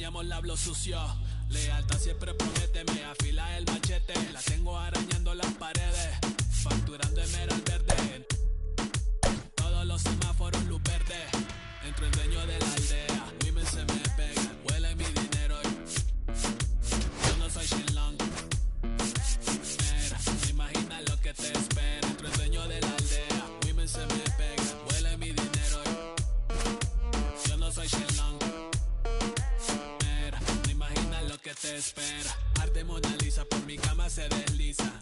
bañamos, la hablo sucio. Lealtad siempre promete, me afila el machete. La tengo arañando las paredes, facturando emerald verde. Todos los semáforos luz verde. Entro el dueño de la aldea, women se me pegan, huele mi dinero. Yo no soy Shenlong. Mira, no imaginas lo que te espera. Entro el dueño de la aldea, women se me pegan, huele mi dinero. Yo no soy Shenlong. Mira, no imaginas lo que te espera. Arte Mona Lisa por mi cama se desliza.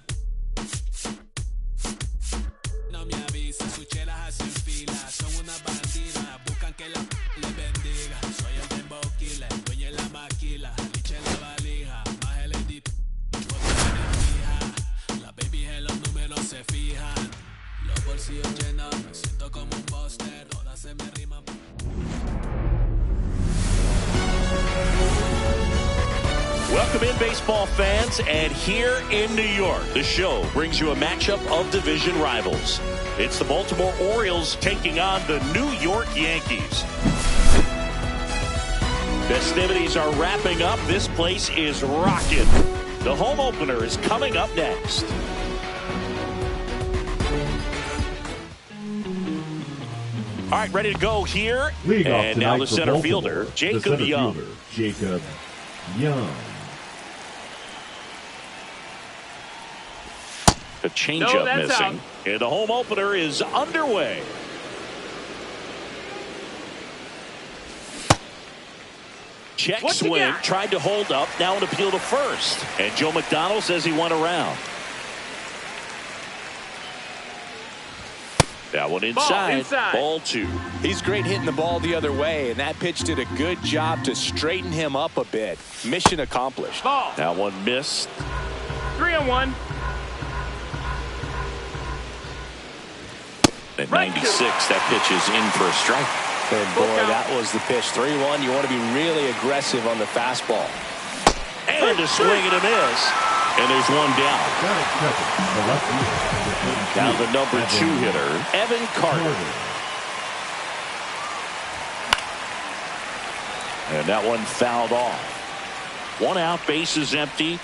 No me avisa, sus chelas hacen fila. Son unas bandidas, buscan que la les bendiga. Soy el dembow killer, dueño de la maquila. Liche la valija, más el edit. Las babies en los números se fijan. Los bolsillos llenos, me siento como un póster. Todas se me riman. Welcome in, baseball fans, and here in New York, the show brings you a matchup of division rivals. It's the Baltimore Orioles taking on the New York Yankees. Festivities are wrapping up. This place is rocking. The home opener is coming up next. All right, ready to go here. And now the center fielder, Jacob Young. Jacob Young. The changeup missing. Out. And the home opener is underway. Check swing, tried to hold up, now an appeal to first. And Joe McDonald says he went around. That one inside. Ball two. He's great hitting the ball the other way, and that pitch did a good job to straighten him up a bit. Mission accomplished. Ball. That one missed. 3-1. At 96, that pitch is in for a strike. And boy, that was the pitch. 3-1. You want to be really aggressive on the fastball. And a swing and a miss. And there's one down. Now the number 2 hitter, Evan Carter. And that one fouled off. 1 out, bases empty.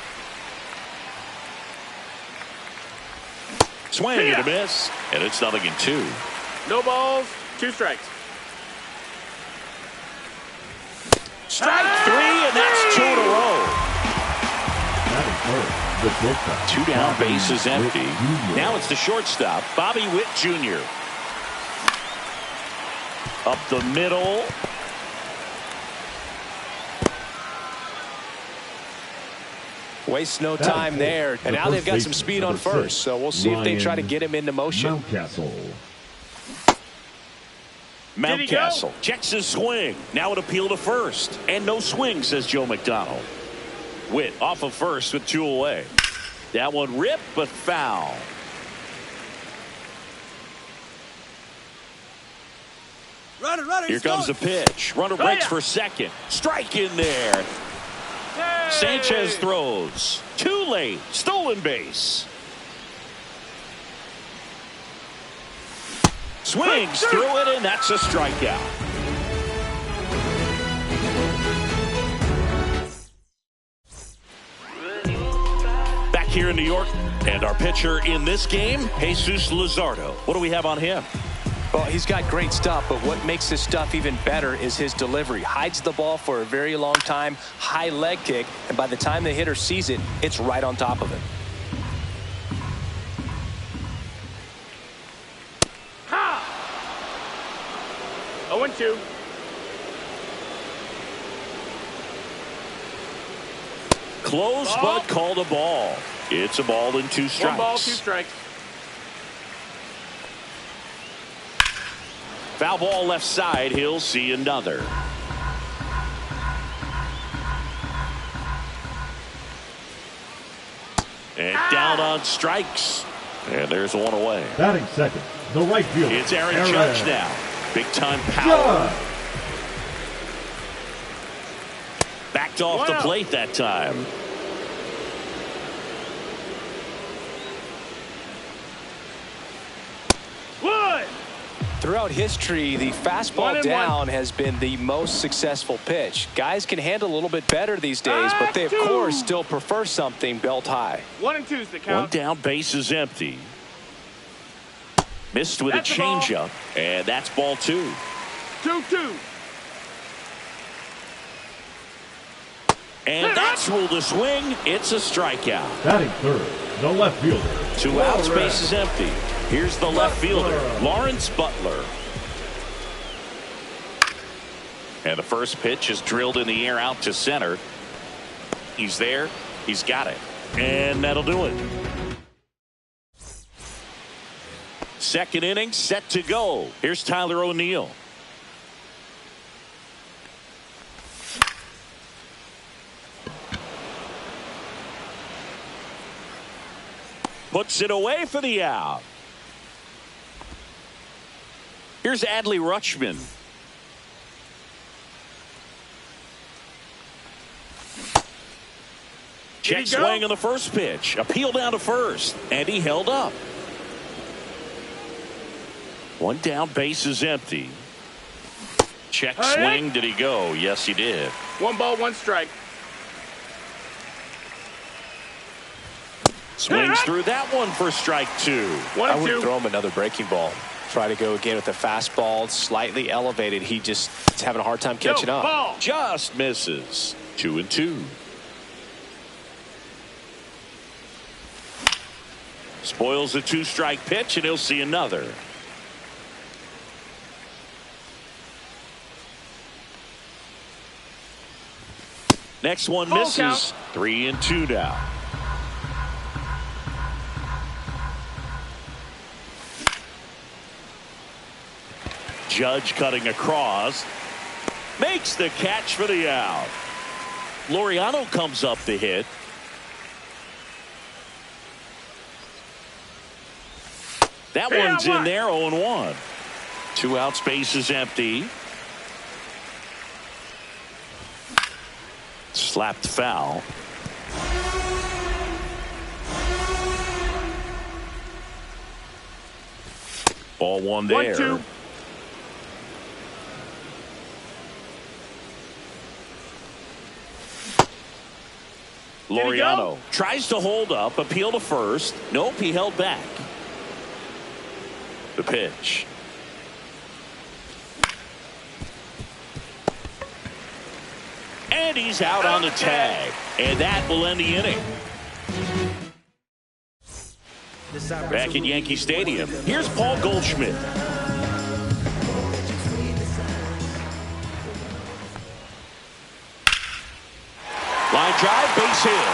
Swing and a miss. And it's 0-2. No balls, 2 strikes. Strike 3, and that's 2 in a row. 2 down, bases empty. Now it's the shortstop, Bobby Witt Jr. Up the middle. Wastes no time there. And now they've got some speed on first. So we'll see if they try to get him into motion. Mountcastle checks his swing. Now an appeal to first. And no swing, says Joe McDonald. Witt off of first with 2 away. That one ripped, but foul. Runner, here comes the pitch. Runner breaks for second. Strike in there. Hey! Sanchez throws. Too late. Stolen base. Swings through it, and that's a strikeout. Back here in New York, and our pitcher in this game, Jesus Luzardo. What do we have on him? Well, he's got great stuff, but what makes this stuff even better is his delivery. Hides the ball for a very long time, high leg kick, and by the time the hitter sees it, it's right on top of him. Ha! 0-2. Close, but called a ball. It's a ball and 2 strikes. 1 ball, 2 strikes. Foul ball left side. He'll see another. And down on strikes. And there's 1 away. Batting second, the right fielder. It's Aaron Judge now. Big time power. Backed off the plate that time. Throughout history, the fastball down has been the most successful pitch. Guys can handle a little bit better these days, but they, of course, still prefer something belt high. 1 and 2's the count. One down, base is empty. Missed with That's a changeup, and that's ball 2. 2-2. And that's ruled a swing. It's a strikeout. Batting third, the left fielder. 2 outs, base is empty. Here's the left fielder, Lawrence Butler. And the first pitch is drilled in the air out to center. He's there. He's got it. And that'll do it. Second inning set to go. Here's Tyler O'Neill. Puts it away for the out. Here's Adley Rutschman. Check swing on the first pitch. Appeal down to first. And he held up. 1 down, base is empty. Check swing. Did he go? Yes, he did. 1 ball, 1 strike. Swings through that one for strike 2. 1 I and would 2. throw him another breaking ball. Try to go again with the fastball, slightly elevated. He just is having a hard time catching up. Ball. Just misses. 2 and 2. Spoils a 2-strike pitch, and he'll see another. Next one misses. Count. 3 and 2 now. Judge cutting across. Makes the catch for the out. Laureano comes up to hit. That one's in there, 0-1. 2 outs, base is empty. Slapped foul. Ball 1 there. 1-2. Laureano tries to hold up, appeal to first. Nope, he held back. The pitch. And he's out on the tag. And that will end the inning. Back at Yankee Stadium, here's Paul Goldschmidt. Line drive, base hit.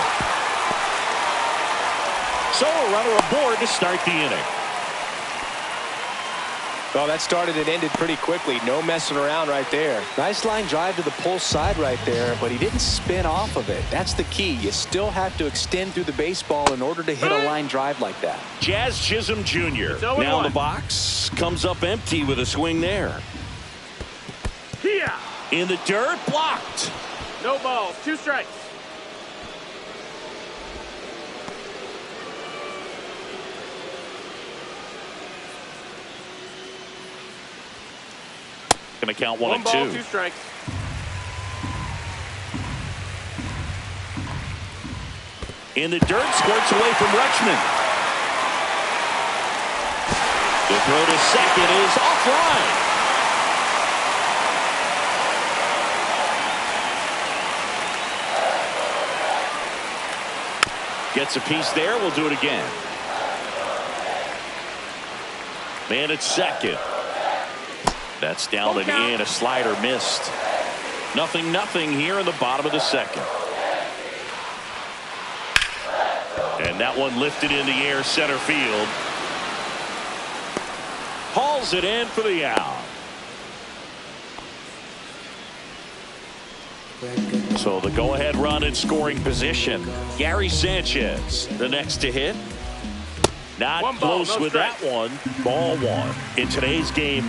So a runner aboard to start the inning. Well, that started and ended pretty quickly. No messing around right there. Nice line drive to the pull side right there, but he didn't spin off of it. That's the key. You still have to extend through the baseball in order to hit a line drive like that. Jazz Chisholm Jr. now in the box. Comes up empty with a swing there. Here. In the dirt, blocked. No balls, 2 strikes. Going to count 1 and 2. 1 ball, 2 strikes. In the dirt, squirts away from Rutschman. The throw to second is offline. Gets a piece there. We'll do it again. Man at second. That's down and in. A slider missed. 0-0 here in the bottom of the second. And that one lifted in the air center field. Hauls it in for the out. So the go-ahead run in scoring position. Gary Sanchez, the next to hit. Not close with that one. Ball 1. In today's game,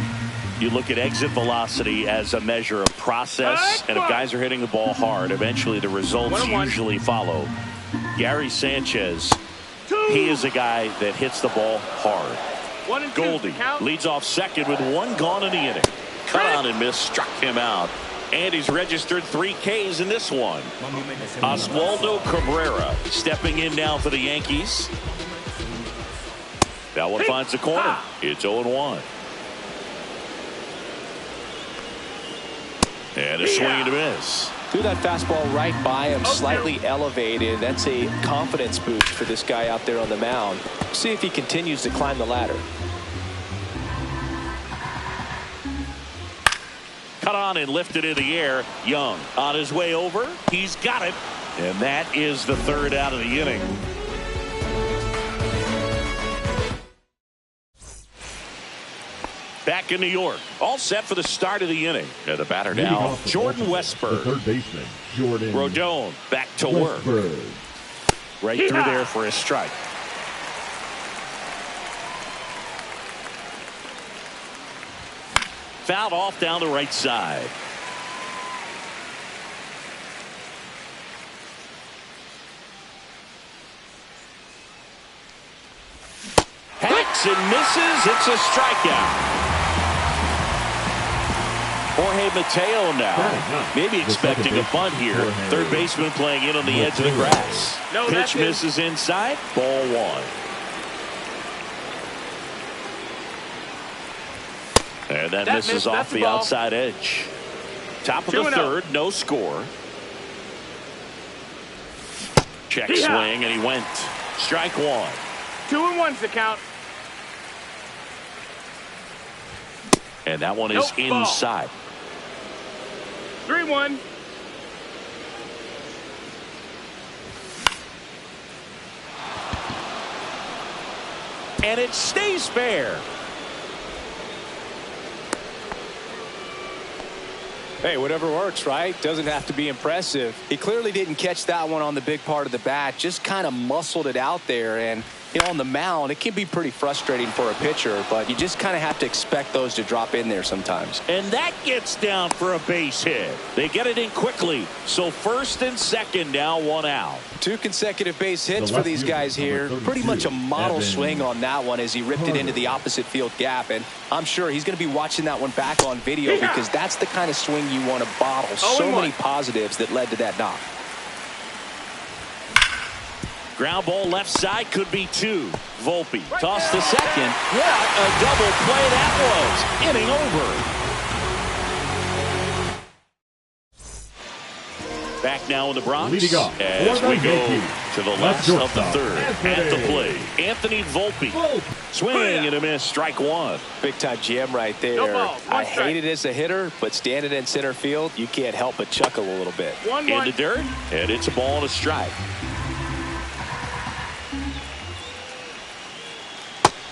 you look at exit velocity as a measure of process, and if guys are hitting the ball hard, eventually the results usually follow. Gary Sanchez, he is a guy that hits the ball hard. 1 and 2. Goldie Count. leads off second with one gone in the inning. Cut on and miss, struck him out. And he's registered 3 Ks in this one. Oswaldo Cabrera stepping in now for the Yankees. That one finds the corner. It's 0-1. And a swing and a miss. Threw that fastball right by him, slightly elevated. That's a confidence boost for this guy out there on the mound. See if he continues to climb the ladder. Cut on and lifted in the air. Young on his way over. He's got it. And that is the 3rd out of the inning. Back in New York, all set for the start of the inning. And the batter now, Jordan Westburg. The third baseman, Jordan Rodon back to work. Right through there for a strike. Fouled off down the right side. Hacks and misses. It's a strikeout. Jorge Mateo now, maybe expecting a bunt here. Third baseman playing in on the edge of the grass. Pitch misses inside. Ball 1. And that misses off the outside edge. Top of the 3rd, no score. Check swing, and he went. Strike 1. 2-1's the count. And that one is inside. 3-1. And it stays fair. Hey, whatever works, right? Doesn't have to be impressive. He clearly didn't catch that one on the big part of the bat. Just kind of muscled it out there. And, you know, on the mound, it can be pretty frustrating for a pitcher, but you just kind of have to expect those to drop in there sometimes. And that gets down for a base hit. They get it in quickly. So 1st and 2nd now, 1 out. 2 consecutive base hits for these guys here. Pretty much a model swing on that one as he ripped it into the opposite field gap. And I'm sure he's going to be watching that one back on video because that's the kind of swing you want to bottle. So many positives that led to that knock. Ground ball left side, could be 2. Volpe toss to second. What a double play that was. Inning over. Back now in the Bronx Leading off as we go to the last of the 3rd. At the plate, Anthony Volpe. Swing and a miss, strike 1. Big time jam right there. I hate it as a hitter, but standing in center field, you can't help but chuckle a little bit. In the dirt, and it's a ball and a strike.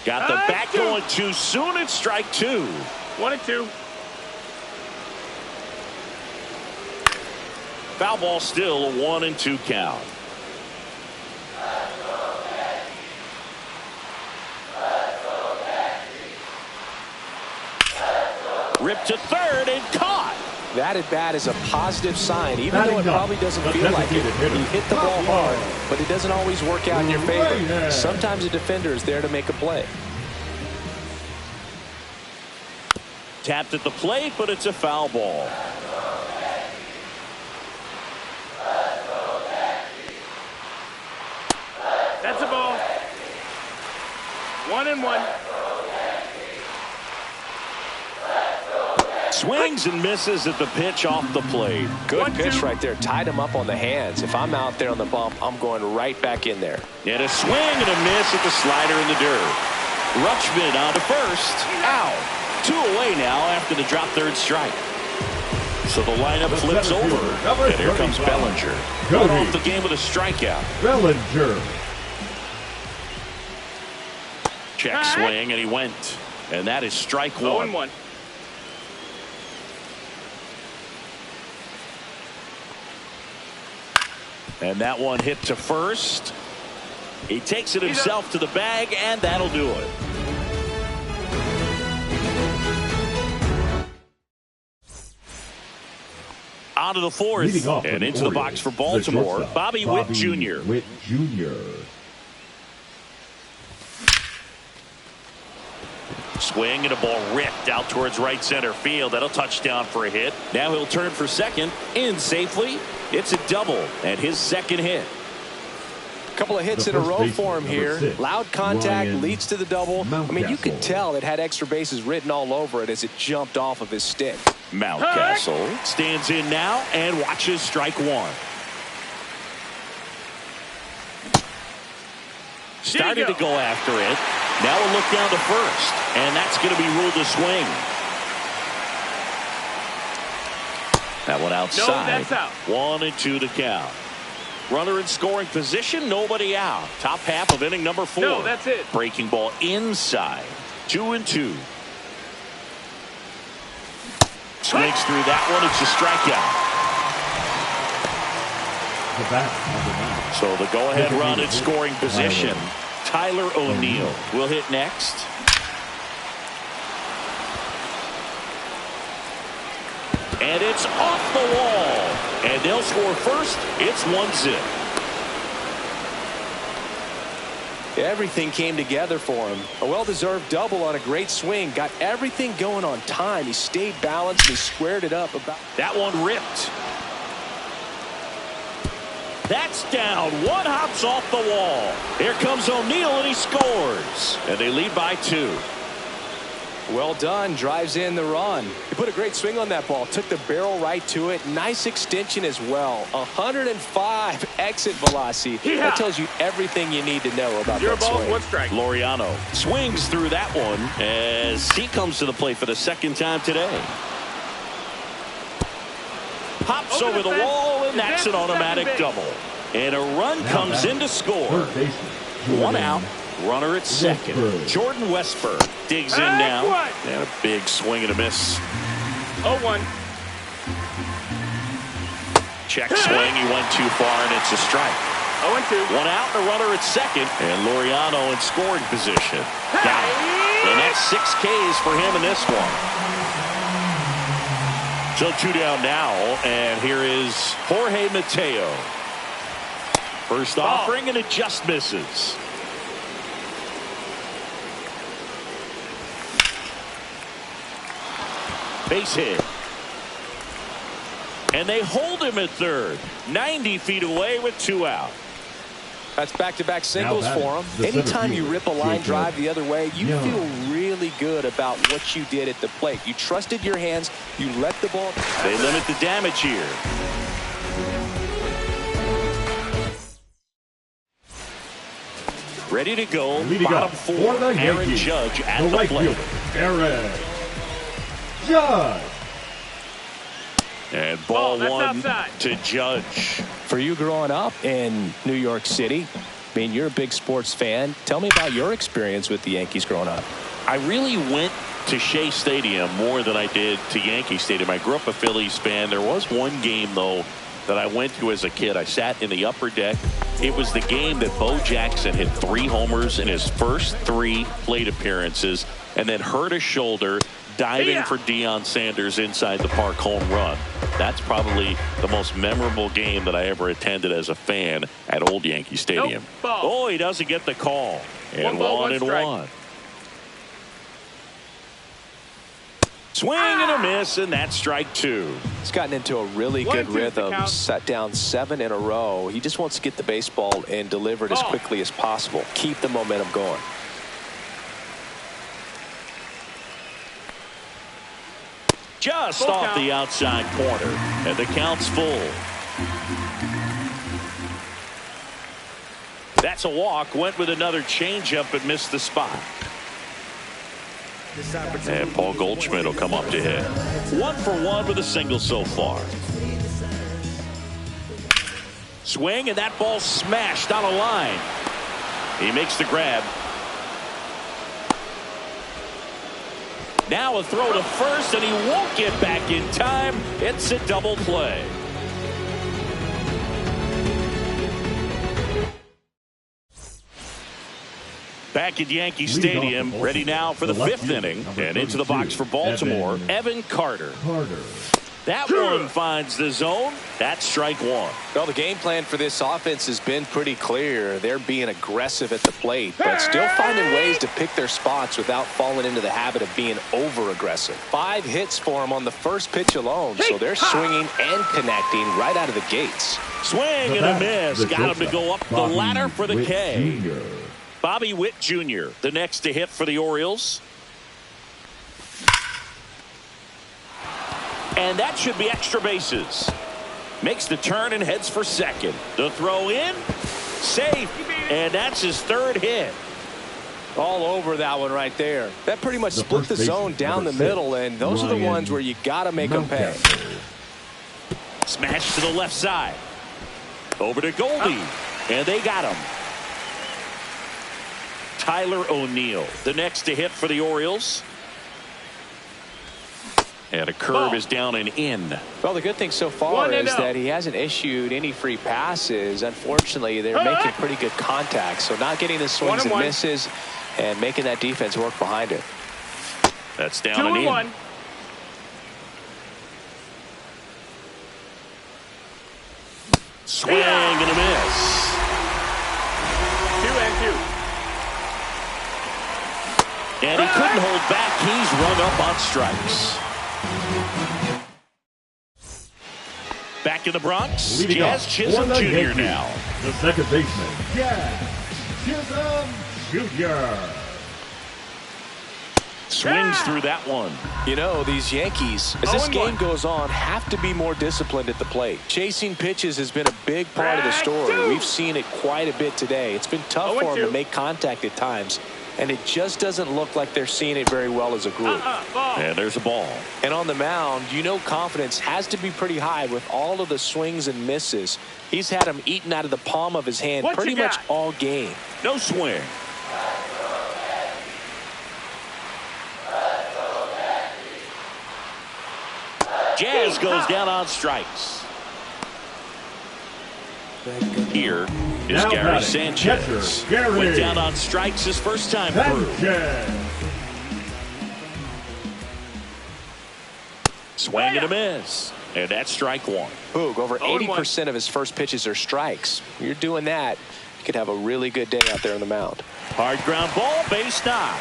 Got the bat going too soon. It's strike 2. 1-2. Foul ball still, a 1-2 count. Ripped to 3rd and caught. That at bat is a positive sign, even though it probably doesn't feel like it. You hit the ball hard, but it doesn't always work out in your favor. Sometimes a defender is there to make a play. Tapped at the plate, but it's a foul ball. That's a ball. 1-1. Swings and misses at the pitch off the plate. Good pitch right there. Tied him up on the hands. If I'm out there on the bump, I'm going right back in there. And a swing and a miss at the slider in the dirt. Rutschman on to first. Out. 2 away now after the drop 3rd strike. So the lineup flips over. And here comes Bellinger. Got off the game with a strikeout. Bellinger. Check swing, and he went. And that is strike 1. 0-1. And that one hit to first. He takes it himself to the bag, and that'll do it. On to the 4th, and into the box for Baltimore, Bobby Witt Jr. Swing and a ball ripped out towards right center field. That'll touch down for a hit. Now he'll turn for second. In safely. It's a double and his second hit. Couple of hits in a row for him here. 6, Loud contact Ryan leads to the double. I mean, you could tell it had extra bases written all over it as it jumped off of his stick. Mountcastle stands in now and watches strike one. Started to go after it. Now a look down to first, and that's going to be ruled a swing. That one outside. No, that's out. 1-2 to count. Runner in scoring position, nobody out. Top half of inning number 4. No, that's it. Breaking ball inside. 2-2. Swings through that one. It's a strikeout. So the go-ahead run in scoring position. Tyler O'Neill will hit next. And it's off the wall. And they'll score first. It's 1-0. Everything came together for him. A well-deserved double on a great swing. Got everything going on time. He stayed balanced. He squared it up. That one ripped. That's down. One hops off the wall. Here comes O'Neill, and he scores. And they lead by 2. Well done. Drives in the run. He put a great swing on that ball. Took the barrel right to it. Nice extension as well. 105 exit velocity. Yeah. That tells you everything you need to know about Your that ball, swing. 1 strike. Laureano swings through that one as he comes to the plate for the second time today. Pops over the wall, and that's an automatic double. And a run comes in to score. One out. Runner at second. Jordan Westburg digs in now. And a big swing and a miss. 0-1. Check swing. He went too far, and it's a strike. 0-2. One out, and a runner at second. And Laureano in scoring position. Got it. And that's 6 Ks for him in this one. So 2 down now, and here is Jorge Mateo. First offering, and it just misses. Base hit. And they hold him at third. 90 feet away with 2 out. That's back-to-back singles for him. Anytime you rip a line drive the other way, you feel really good about what you did at the plate. You trusted your hands. You let the ball. They limit the damage here. Ready to go. Bottom 4. Aaron Judge at the plate. Aaron Judge. And ball 1 outside. to Judge. For you growing up in New York City, I mean, you're a big sports fan. Tell me about your experience with the Yankees growing up. I really went to Shea Stadium more than I did to Yankee Stadium. I grew up a Phillies fan. There was one game, though, that I went to as a kid. I sat in the upper deck. It was the game that Bo Jackson hit 3 homers in his first 3 plate appearances and then hurt his shoulder diving for Deion Sanders inside the park home run. That's probably the most memorable game that I ever attended as a fan at Old Yankee Stadium. Oh, he doesn't get the call. And 1-1. Swing and a miss, and that's strike 2. He's gotten into a really good rhythm. Sat down 7 in a row. He just wants to get the baseball and deliver it as quickly as possible. Keep the momentum going. Just off the outside corner, and the count's full. That's a walk. Went with another changeup but missed the spot. And Paul Goldschmidt will come up to hit. 1 for 1 with a single so far. Swing, and that ball smashed on a line. He makes the grab. Now a throw to first, and he won't get back in time. It's a double play. Back at Yankee Stadium, ready now for the 5th inning. And into the box for Baltimore, Evan Carter. That one finds the zone. That's strike one. Well, the game plan for this offense has been pretty clear. They're being aggressive at the plate, but still finding ways to pick their spots without falling into the habit of being over-aggressive. 5 hits for them on the first pitch alone, so they're swinging and connecting right out of the gates. Swing and a miss. Got him to go up the ladder for the K. Bobby Witt Jr., the next to hit for the Orioles. And that should be extra bases. Makes the turn and heads for second. The throw in. Safe. And that's his 3rd hit. All over that one right there. That pretty much split the zone down the middle, and those are the ones where you got to make them pay. Smash to the left side. Over to Goldie. And they got him. Tyler O'Neill, the next to hit for the Orioles. And a curve is down and in. Well, the good thing so far is that he hasn't issued any free passes. Unfortunately, they're making pretty good contact. So not getting the swings and misses and making that defense work behind it. That's down and in. 2-1. Swing and a miss. 2-2. And he couldn't hold back. He's run up on strikes. Back in the Bronx, Jazz Chisholm Jr. now. The second baseman, Jazz Chisholm Jr. Swings through that one. You know, these Yankees, as this game goes on, have to be more disciplined at the plate. Chasing pitches has been a big part of the story. We've seen it quite a bit today. It's been tough for them to make contact at times, and it just doesn't look like they're seeing it very well as a group. And there's a ball. And on the mound, you know, confidence has to be pretty high with all of the swings and misses. He's had them eaten out of the palm of his hand pretty much all game. No swing. Jazz goes down on strikes. Here is Now Gary batting, Sanchez. catcher, Gary Went down on strikes his first time through. Sanchez. Swing and a miss. And that's strike one. Boog, over 80% of his first pitches are strikes. You're doing that, you could have a really good day out there on the mound. Hard ground ball, base knock.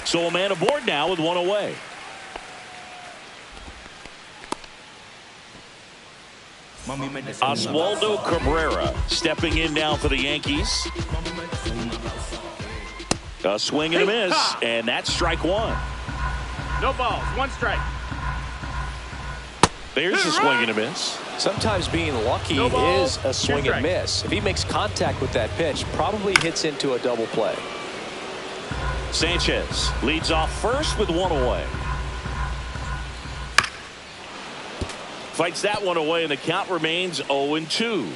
So a man aboard now with one away. Oswaldo Cabrera stepping in now for the Yankees. A swing and a miss, and that's strike one. No balls, 1 strike. There's a swing and a miss. Sometimes being lucky is a swing and miss. If he makes contact with that pitch, probably hits into a double play. Sanchez leads off first with one away. Fights that one away, and the count remains 0-2.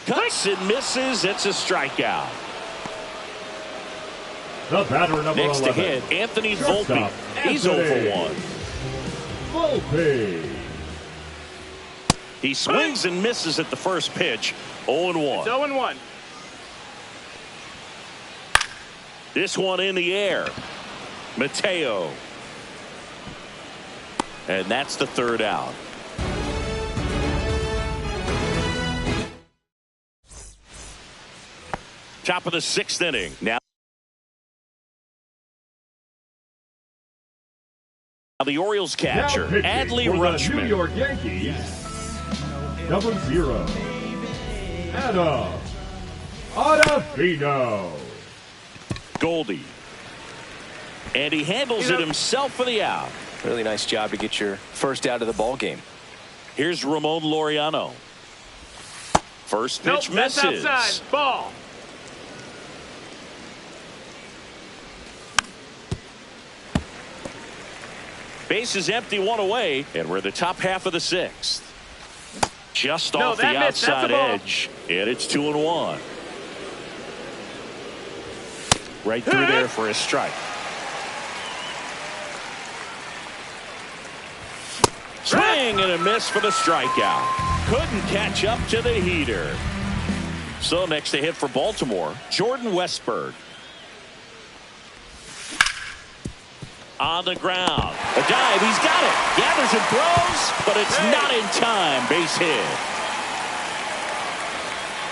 Cuts and misses. It's a strikeout. The batter number Next 11. to hit, Anthony Volpe. He's 0-1. Volpe. He swings and misses at the first pitch. 0-1. 0-1. This one in the air. Mateo. And that's the 3rd out. Top of the 6th inning. Now the Orioles catcher, Adley Rutschman. New York Yankees, number 0, Adam Ottavino. Goldie. And he handles it himself for the out. Really nice job to get your first out of the ball game. Here's Ramon Laureano. First pitch misses. That's outside. Ball. Base is empty, one away, and we're the top half of the 6th. Just off the outside edge, and it's 2-1. Right through there for a strike. Swing and a miss for the strikeout. Couldn't catch up to the heater. So next to hit for Baltimore, Jordan Westburg. on the ground. A dive, he's got it. Gathers and throws, but it's not in time. Base hit.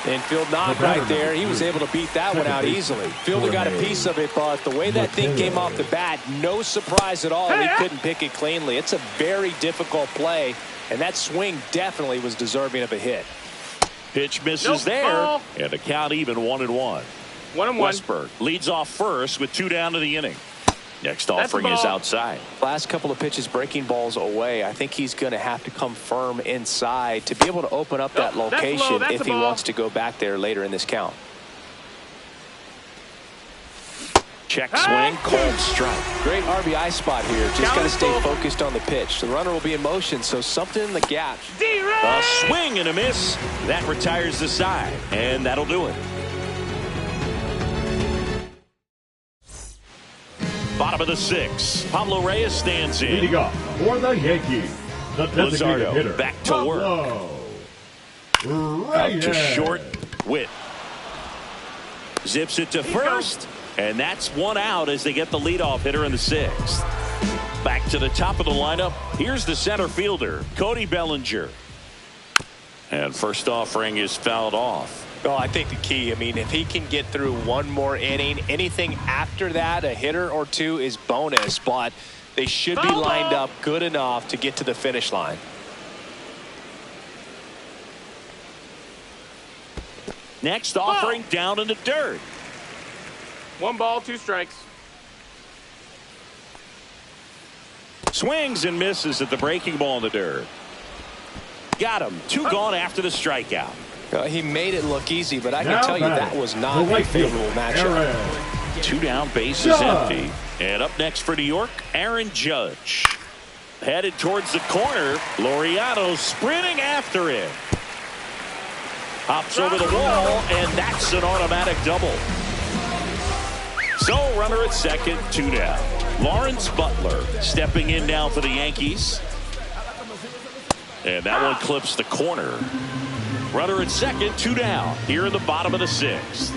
Infield knock right there. He was able to beat that one out easily. Fielder got a piece of it, but the way that thing came off the bat, no surprise at all. He couldn't pick it cleanly. It's a very difficult play, and that swing definitely was deserving of a hit. Pitch misses there, and the count even 1-1. 1-1. Westburg leads off first with 2 down to the inning. Next offering is outside. Last couple of pitches breaking balls away. I think he's going to have to come firm inside to be able to open up that location if he wants to go back there later in this count. Check swing, cold strike. Great RBI spot here. Just got to stay focused on the pitch. The runner will be in motion, so something in the gap. A swing and a miss. That retires the side, and that'll do it. Bottom of the 6th. Pablo Reyes stands in. Leading off for the Yankees, the designated Luzardo hitter, back to work. Out to short. Witt zips it to first, and that's 1 out as they get the leadoff hitter in the 6th. Back to the top of the lineup. Here's the center fielder, Cody Bellinger. And first offering is fouled off. Well, I think the key, I mean, if he can get through one more inning, anything after that, a hitter or two is bonus, but they should be lined up good enough to get to the finish line. Next offering down in the dirt. 1 ball, 2 strikes. Swings and misses at the breaking ball in the dirt. Got him. 2 gone after the strikeout. He made it look easy, but I can tell you that was not a favorable matchup. 2 down, bases empty. And up next for New York, Aaron Judge. Headed towards the corner. Laureano sprinting after it. Hops over the wall, and that's an automatic double. So runner at second, 2 down. Lawrence Butler stepping in now for the Yankees. And that one clips the corner. Runner at second, 2 down here in the bottom of the 6th.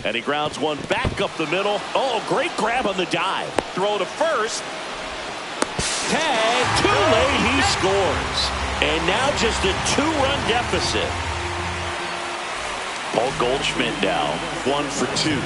And he grounds one back up the middle. Oh, great grab on the dive. Throw to first. Tag, too late, he scores. And now just a 2-run deficit. Paul Goldschmidt now 1 for 2.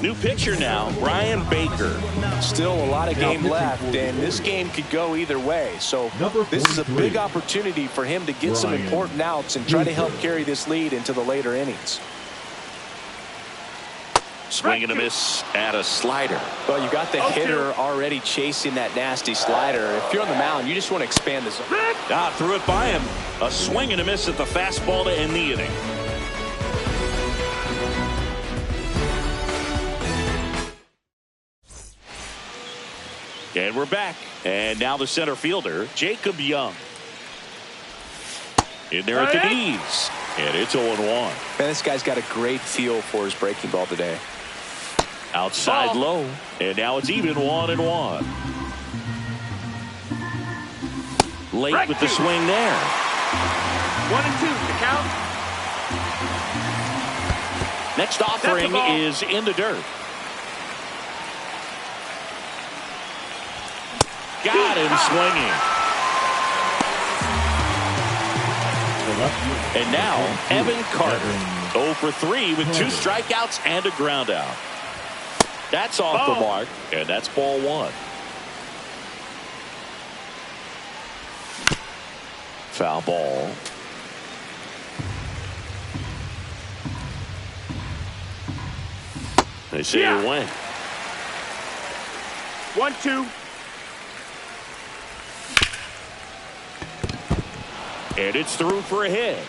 New pitcher now, Brian Baker. Still a lot of game left, and this game could go either way. So this is a big opportunity for him to get some important outs and try to help carry this lead into the later innings. Swing and a miss at a slider. Well, you got the hitter already chasing that nasty slider. If you're on the mound, you just want to expand this. Threw it by him. A swing and a miss at the fastball to end the inning. And we're back. And now the center fielder, Jacob Young. In there at the knees. And it's 0-1. Man, this guy's got a great feel for his breaking ball today. Outside low. And now it's even 1-1. Late with the swing there. 1-2, the count. Next offering is in the dirt. Got him swinging. And now Evan Carter 0 for 3 with 2 strikeouts and a ground out. That's off the mark, and that's ball 1. Foul ball. They say it went. 1-2. And it's through for a hit.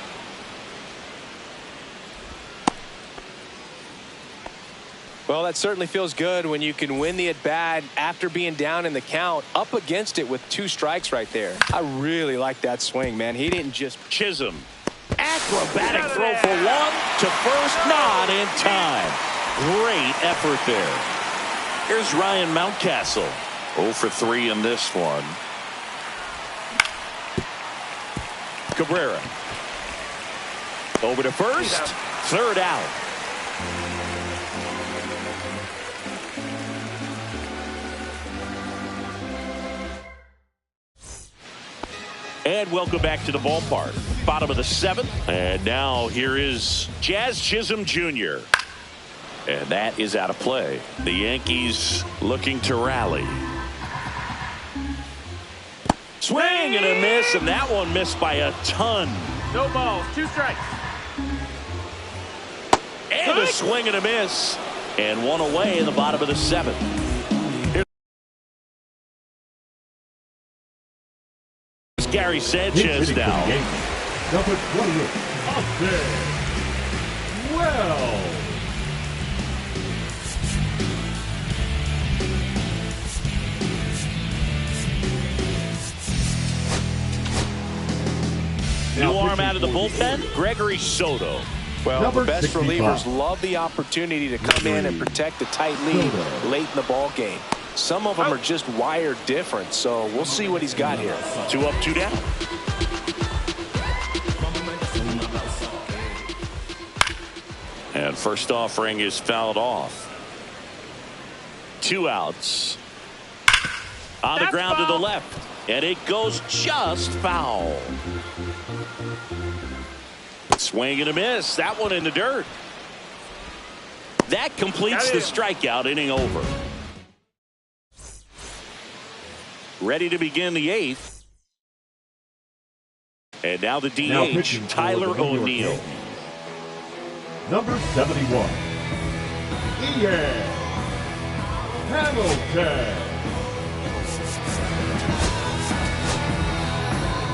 Well, that certainly feels good when you can win the at-bat after being down in the count, up against it with 2 strikes right there. I really like that swing, man. He didn't just... Chisholm at Acrobatic throw for one to first, not in time. Great effort there. Here's Ryan Mountcastle. 0 for 3 in this one. Cabrera. Over to first. Third out. And welcome back to the ballpark. Bottom of the 7th. And now here is Jazz Chisholm Jr. And that is out of play. The Yankees looking to rally. Swing and a miss, and that one missed by a ton. No balls, 2 strikes. And a swing and a miss. And one away in the bottom of the 7th. Here's Gary Sanchez now. Number 28, Austin Wells. New arm out of the bullpen, Gregory Soto. Well, Number the best 65. relievers love the opportunity to come in and protect the tight lead late in the ball game. Some of them are just wired different, so we'll see what he's got here. 2 up, 2 down. And first offering is fouled off. 2 outs. On the ground to the left. And it goes just foul. Swing and a miss. That one in the dirt. That completes the strikeout. Inning over. Ready to begin the 8th. And now the DH, Tyler O'Neill. Number 71, Ian Hamilton.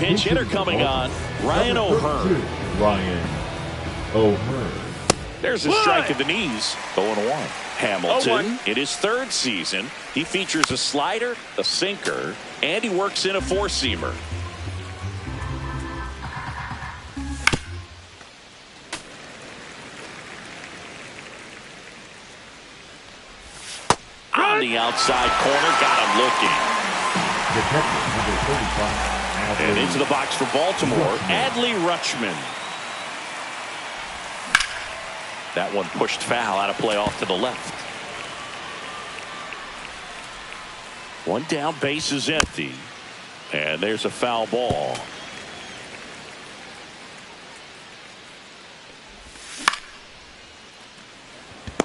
Pinch hitter coming on, Ryan O'Hearn. Ryan O'Hearn. There's a strike at the knees. 0-1. Hamilton, in his 3rd season, he features a slider, a sinker, and he works in a 4-seamer. On the outside corner, got him looking. Detective number 35. And into the box for Baltimore, Adley Rutschman. That one pushed foul, out of play off to the left. 1 down, base is empty. And there's a foul ball.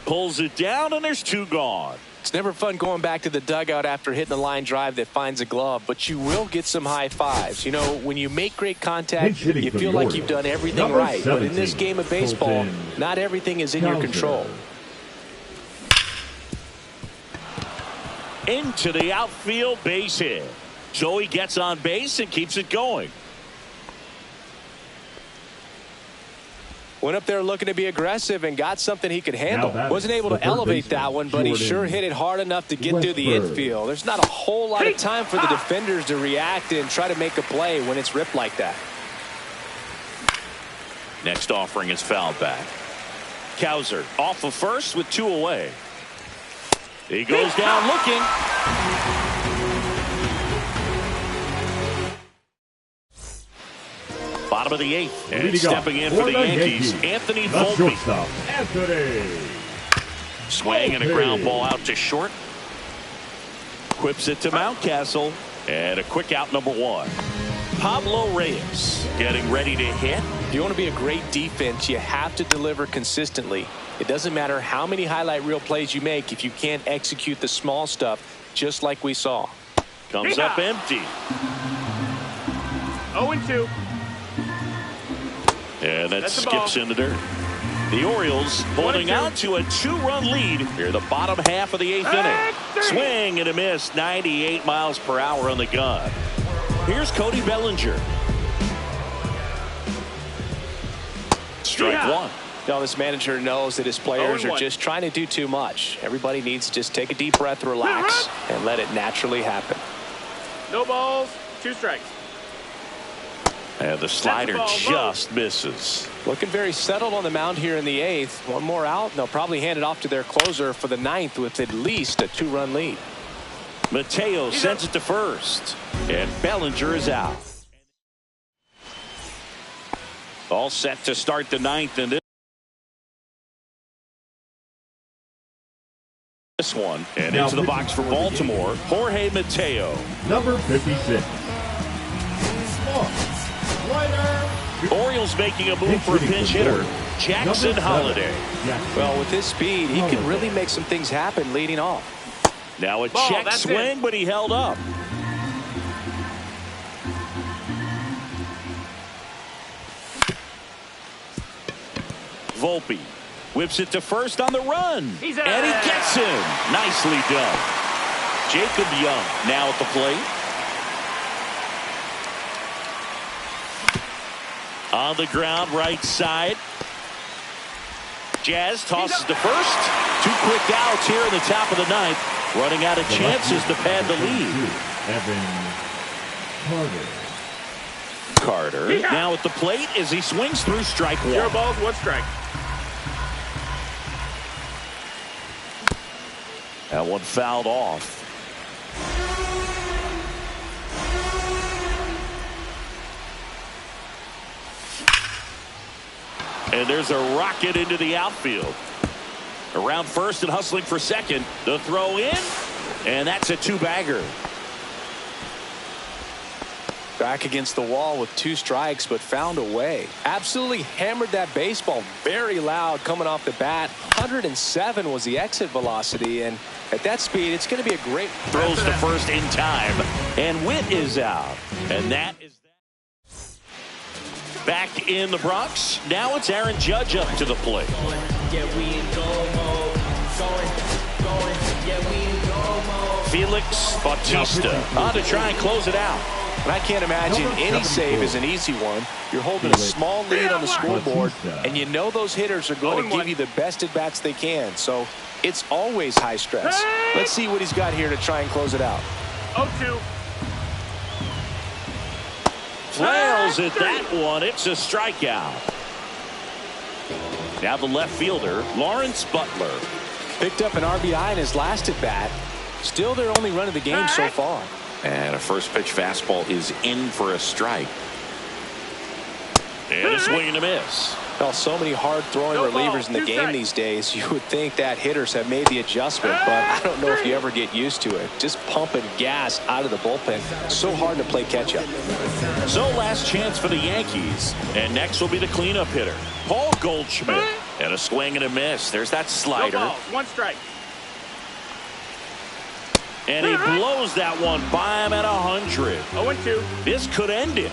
Pulls it down, and there's 2 gone. It's never fun going back to the dugout after hitting a line drive that finds a glove, but you will get some high fives. You know, when you make great contact, you feel like you've done everything right. But in this game of baseball, not everything is in your control. Into the outfield, base hit. So he gets on base and keeps it going. Went up there looking to be aggressive and got something he could handle. Wasn't able to elevate that one, but he sure hit it hard enough to get through the infield. There's not a whole lot of time for the defenders to react and try to make a play when it's ripped like that. Next offering is fouled back. Cowser off of first with 2 away. He goes down looking. Bottom of the 8th, and stepping in for the Yankees, Anthony Volpe. Swing and a ground ball out to short. Quips it to Mountcastle, and a quick out, number 1. Pablo Reyes getting ready to hit. If you want to be a great defense, you have to deliver consistently. It doesn't matter how many highlight reel plays you make if you can't execute the small stuff, just like we saw. Comes up empty. 0-2. And that skips in the dirt. The Orioles holding on to a 2-run lead here, the bottom half of the 8th inning. Swing and a miss, 98 miles per hour on the gun. Here's Cody Bellinger. Strike 1. Now this manager knows that his players are just trying to do too much. Everybody needs to just take a deep breath, relax, and let it naturally happen. No balls, 2 strikes. And the slider just misses. Looking very settled on the mound here in the 8th. One more out, and they'll probably hand it off to their closer for the 9th with at least a 2-run lead. Mateo sends it to first, and Bellinger is out. All set to start the 9th, and this one, and now into the box for Baltimore, Jorge Mateo. Number 56. Orioles making a move for a pinch hitter, Jackson Holliday. Well, with his speed, he can really make some things happen leading off. Now a check swing, but he held up. Volpe whips it to first on the run, and he gets him. Nicely done. Jacob Young now at the plate. On the ground, right side. Jazz tosses to first. 2 quick outs here in the top of the 9th. Running out of chances to pad the lead. Evan Carter now at the plate as he swings through strike 1. 0 balls, 1 strike. That one fouled off. And there's a rocket into the outfield. Around first and hustling for second. The throw in, and that's a 2-bagger. Back against the wall with 2 strikes, but found a way. Absolutely hammered that baseball. Very loud coming off the bat. 107 was the exit velocity, and at that speed, it's going to be a great throws to first in time, and Witt is out. And that is that. Back in the Bronx. Now it's Aaron Judge up to the plate. Felix Bautista on to try and close it out. And I can't imagine any save is an easy one. You're holding a small lead on the scoreboard, and you know those hitters are going to give you the best at-bats they can. So it's always high stress. Let's see what he's got here to try and close it out. 0-2. Flails at that one. It's a strikeout. Now the left fielder, Lawrence Butler. Picked up an RBI in his last at-bat. Still their only run of the game so far. And a first pitch fastball is in for a strike. And a swing and a miss. Well, so many hard-throwing relievers in the game these days. You would think that hitters have made the adjustment, but I don't know if you ever get used to it. Just pumping gas out of the bullpen. So hard to play catch-up. So last chance for the Yankees. And next will be the cleanup hitter, Paul Goldschmidt. And a swing and a miss. There's that slider. 0 balls, 1 strike. And he blows that one by him at 100. 0-2. This could end it.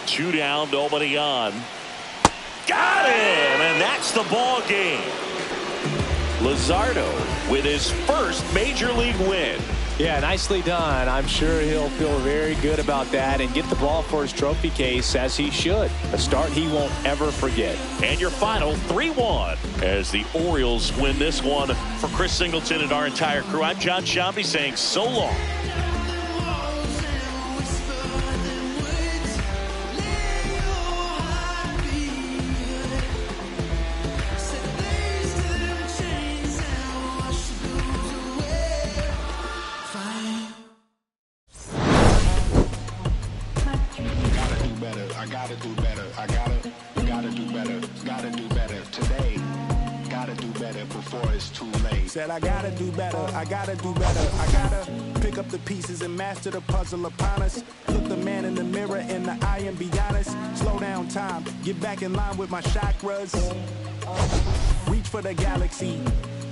Two down, nobody on. Got him, and that's the ball game. Luzardo with his first major league win. Yeah, nicely done. I'm sure he'll feel very good about that and get the ball for his trophy case, as he should. A start he won't ever forget. And your final 3-1 as the Orioles win this one. For Chris Singleton and our entire crew, I'm John Shambi saying so long. Said I gotta do better, I gotta do better, I gotta pick up the pieces and master the puzzle upon us. Look the man in the mirror in the eye and be honest. Slow down time, get back in line with my chakras. Reach for the galaxy,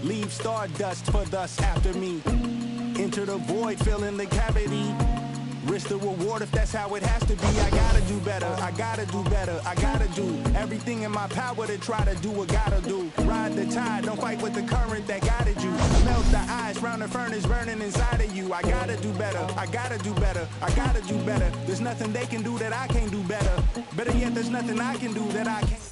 leave stardust for thus after me. Enter the void, fill in the cavity. Risk the reward if that's how it has to be. I gotta do better, I gotta do better, I gotta do everything in my power to try to do what gotta do. Ride the tide, don't fight with the current that guided you. Melt the ice round the furnace burning inside of you. I gotta do better, I gotta do better, I gotta do better. There's nothing they can do that I can't do better. Better yet, there's nothing I can do that I can't.